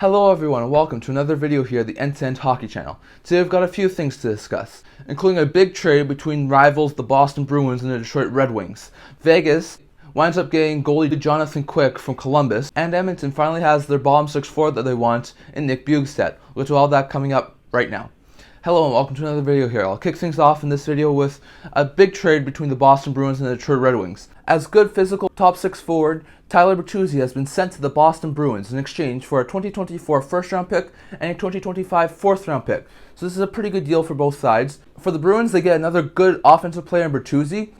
Hello everyone and welcome to another video here at the End-to-End Hockey channel. Today we've got a few things to discuss, including a big trade between rivals the Boston Bruins and the Detroit Red Wings. Vegas winds up getting goalie Jonathan Quick from Columbus, and Edmonton finally has their bottom six forward that they want in Nick Bjugstad, with all that coming up right now. Hello and welcome to another video here. I'll kick things off in this video with a big trade between the Boston Bruins and the Detroit Red Wings. As good physical top six forward, Tyler Bertuzzi has been sent to the Boston Bruins in exchange for a 2024 first round pick and a 2025 fourth round pick. So this is a pretty good deal for both sides. For the Bruins, they get another good offensive player in Bertuzzi.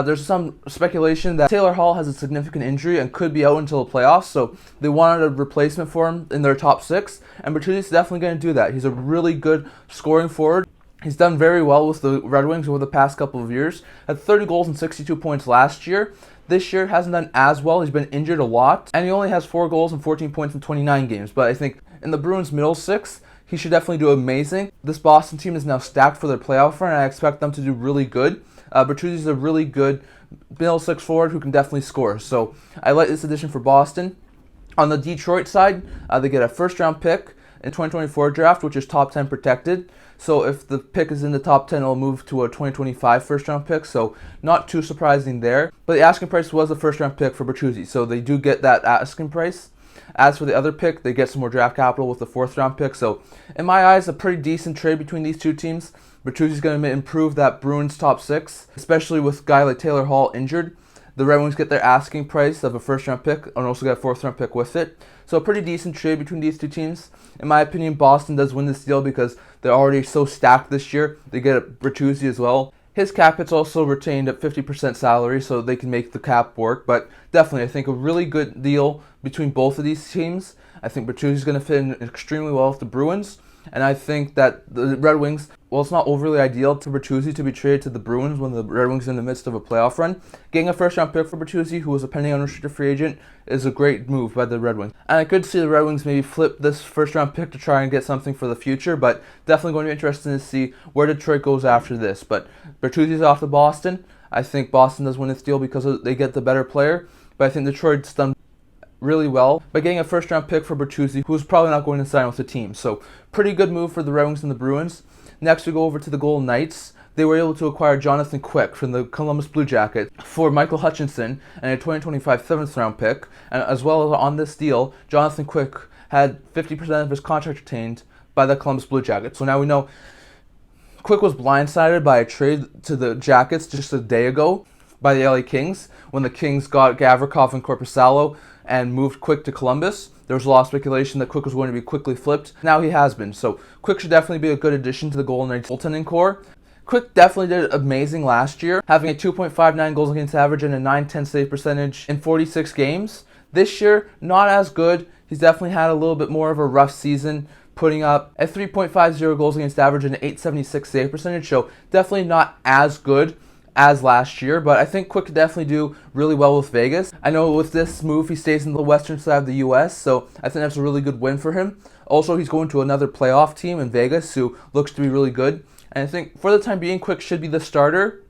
There's some speculation that Taylor Hall has a significant injury and could be out until the playoffs, so they wanted a replacement for him in their top six, and Bertuzzi's definitely going to do that. He's a really good scoring forward. He's done very well with the Red Wings over the past couple of years. Had 30 goals and 62 points last year. This year hasn't done as well. He's been injured a lot, and he only has 4 goals and 14 points in 29 games. But I think in the Bruins' middle six, he should definitely do amazing. This Boston team is now stacked for their playoff run, and I expect them to do really good. Bertuzzi's a really good middle six forward who can definitely score. So I like this addition for Boston. On the Detroit side, they get a first round pick in 2024 draft, which is top 10 protected. So if the pick is in the top 10, it'll move to a 2025 first round pick. So not too surprising there. But the asking price was a first round pick for Bertuzzi. So they do get that asking price. As for the other pick, they get some more draft capital with the fourth round pick. So in my eyes, a pretty decent trade between these two teams. Bertuzzi's going to improve that Bruins top six, especially with a guy like Taylor Hall injured. The Red Wings get their asking price of a first round pick and also get a fourth round pick with it. So a pretty decent trade between these two teams. In my opinion, Boston does win this deal because they're already so stacked this year. They get Bertuzzi as well. His cap hit's also retained at 50% salary, so they can make the cap work. But definitely, I think a really good deal between both of these teams. I think Bertuzzi's going to fit in extremely well with the Bruins. And I think that the Red Wings, well, it's not overly ideal to Bertuzzi to be traded to the Bruins when the Red Wings are in the midst of a playoff run. Getting a first-round pick for Bertuzzi, who was a pending unrestricted free agent, is a great move by the Red Wings. And I could see the Red Wings maybe flip this first-round pick to try and get something for the future, but definitely going to be interesting to see where Detroit goes after this. But Bertuzzi's off to Boston. I think Boston does win this deal because they get the better player, but I think Detroit's done really well by getting a first round pick for Bertuzzi, who's probably not going to sign with the team. So pretty good move for the Red Wings and the Bruins. Next we go over to the Golden Knights. They were able to acquire Jonathan Quick from the Columbus Blue Jackets for Michael Hutchinson and a 2025 7th round pick. And as well as on this deal, Jonathan Quick had 50% of his contract retained by the Columbus Blue Jackets. So now we know Quick was blindsided by a trade to the Jackets just a day ago by the LA Kings when the Kings got Gavrikov and Korpisalo and moved Quick to Columbus. There was a lot of speculation that Quick was going to be quickly flipped. Now he has been. So Quick should definitely be a good addition to the Golden Knights goaltending core. Quick definitely did amazing last year, having a 2.59 goals against average and a 910 save percentage in 46 games. This year, not as good. He's definitely had a little bit more of a rough season, putting up a 3.50 goals against average and an 876 save percentage. So definitely not as good as last year, but I think Quick could definitely do really well with Vegas. I know with this move, he stays in the western side of the U.S., so I think that's a really good win for him. Also, he's going to another playoff team in Vegas who looks to be really good. And I think for the time being, Quick should be the starter.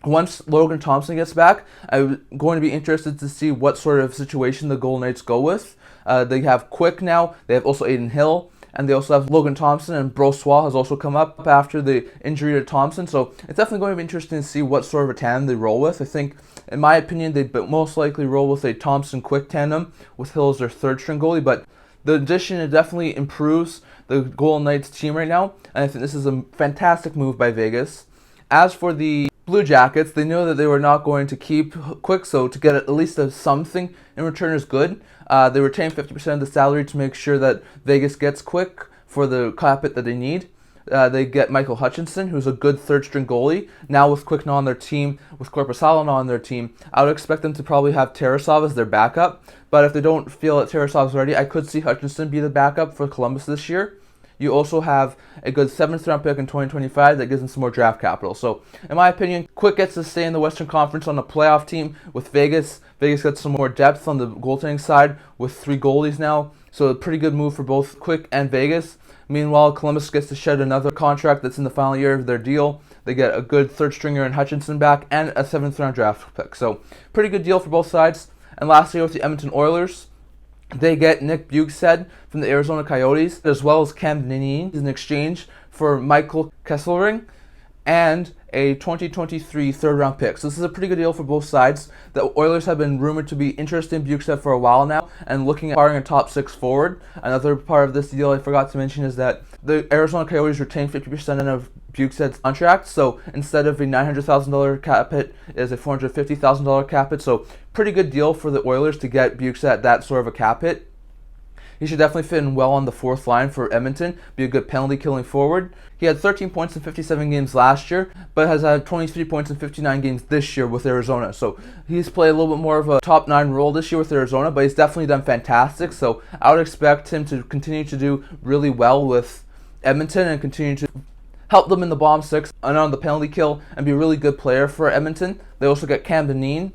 Once Logan Thompson gets back, I'm going to be interested to see what sort of situation the Golden Knights go with. They have Quick now. They have also Aiden Hill. And they also have Logan Thompson, and Brossoit has also come up after the injury to Thompson. So it's definitely going to be interesting to see what sort of a tandem they roll with. I think, in my opinion, they'd most likely roll with a Thompson-Quick tandem with Hill as their third-string goalie. But the addition definitely improves the Golden Knights team right now. And I think this is a fantastic move by Vegas. As for the Blue Jackets, they know that they were not going to keep Quick, so to get at least something in return is good. They retain 50% of the salary to make sure that Vegas gets Quick for the cap hit that they need. They get Michael Hutchinson, who's a good third-string goalie. Now with Quick not on their team, with Korpisalo not on their team, I would expect them to probably have Tarasov as their backup. But if they don't feel that Tarasov's ready, I could see Hutchinson be the backup for Columbus this year. You also have a good 7th round pick in 2025 that gives them some more draft capital. So, in my opinion, Quick gets to stay in the Western Conference on a playoff team with Vegas. Vegas gets some more depth on the goaltending side with 3 goalies now. So, a pretty good move for both Quick and Vegas. Meanwhile, Columbus gets to shed another contract that's in the final year of their deal. They get a good third stringer in Hutchinson back and a 7th round draft pick. So, pretty good deal for both sides. And lastly, with the Edmonton Oilers, They get Nick Bjugstad from the Arizona Coyotes, as well as Cam Dineen in exchange for Michael Kesselring and a 2023 third-round pick. So this is a pretty good deal for both sides. The Oilers have been rumored to be interested in Bjugstad for a while now and looking at acquiring a top 6 forward. Another part of this deal I forgot to mention is that the Arizona Coyotes retain 50% of Bjugstad's contract. So instead of a $900,000 cap hit, it is a $450,000 cap hit. So pretty good deal for the Oilers to get Bjugstad at that sort of a cap hit. He should definitely fit in well on the fourth line for Edmonton, be a good penalty killing forward. He had 13 points in 57 games last year, but has had 23 points in 59 games this year with Arizona. So he's played a little bit more of a top 9 role this year with Arizona, but he's definitely done fantastic. So I would expect him to continue to do really well with Edmonton and continue to help them in the bottom 6 and on the penalty kill and be a really good player for Edmonton. They also got Cam Dineen.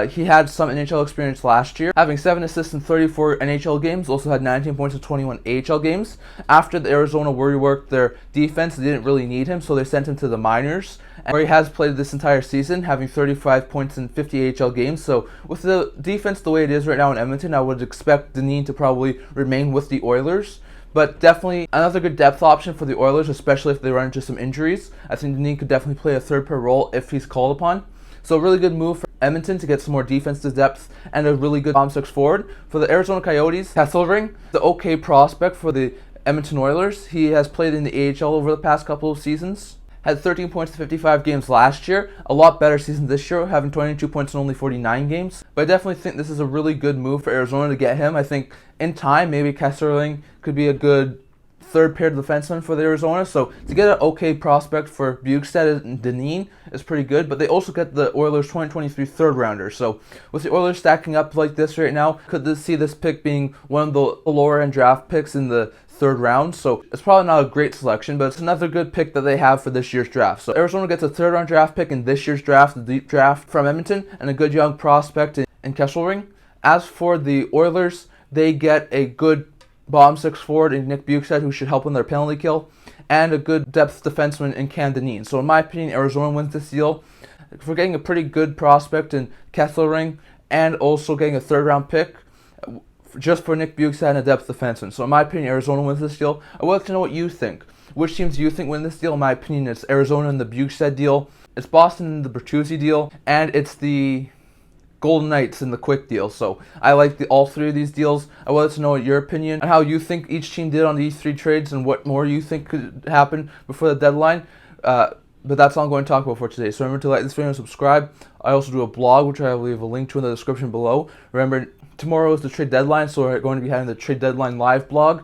He had some NHL experience last year, having 7 assists in 34 NHL games, also had 19 points in 21 AHL games. After the Arizona reworked their defense, they didn't really need him, so they sent him to the minors, where he has played this entire season, having 35 points in 50 AHL games. So with the defense the way it is right now in Edmonton, I would expect Dineen to probably remain with the Oilers. But definitely another good depth option for the Oilers, especially if they run into some injuries. I think Dineen could definitely play a third pair role if he's called upon. So a really good move for Edmonton to get some more defensive depth and a really good bottom 6 forward. For the Arizona Coyotes, Kesselring, the okay prospect for the Edmonton Oilers. He has played in the AHL over the past couple of seasons. Had 13 points in 55 games last year. A lot better season this year, having 22 points in only 49 games. But I definitely think this is a really good move for Arizona to get him. I think in time, maybe Kesselring could be a good third pair defenseman for the Arizona. So to get an okay prospect for Bjugstad and Dineen is pretty good. But they also get the Oilers 2023 third rounder. So with the Oilers stacking up like this right now, could see this pick being one of the lower end draft picks in the third round. So it's probably not a great selection, but it's another good pick that they have for this year's draft. So Arizona gets a third round draft pick in this year's draft, the deep draft from Edmonton, and a good young prospect in Kesselring. As for the Oilers, they get a good bottom 6 forward in Nick Bjugstad, who should help in their penalty kill, and a good depth defenseman in Cam Dineen. So in my opinion, Arizona wins this deal for getting a pretty good prospect in Kesselring and also getting a third round pick just for Nick Bjugstad and a depth defenseman. So in my opinion, Arizona wins this deal. I would like to know what you think. Which teams do you think win this deal? In my opinion, it's Arizona in the Bjugstad deal, it's Boston in the Bertuzzi deal, and it's the Golden Knights in the Quick deal. So I like all 3 of these deals. I would like to know your opinion on how you think each team did on these 3 trades and what more you think could happen before the deadline. But that's all I'm going to talk about for today. So remember to like this video and subscribe. I also do a blog, which I will leave a link to in the description below. Remember, tomorrow is the trade deadline, so we're going to be having the trade deadline live blog.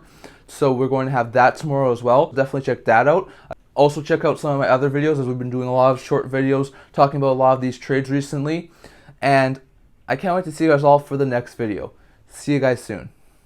So we're going to have that tomorrow as well. Definitely check that out. Also check out some of my other videos, as we've been doing a lot of short videos talking about a lot of these trades recently. And I can't wait to see you guys all for the next video. See you guys soon.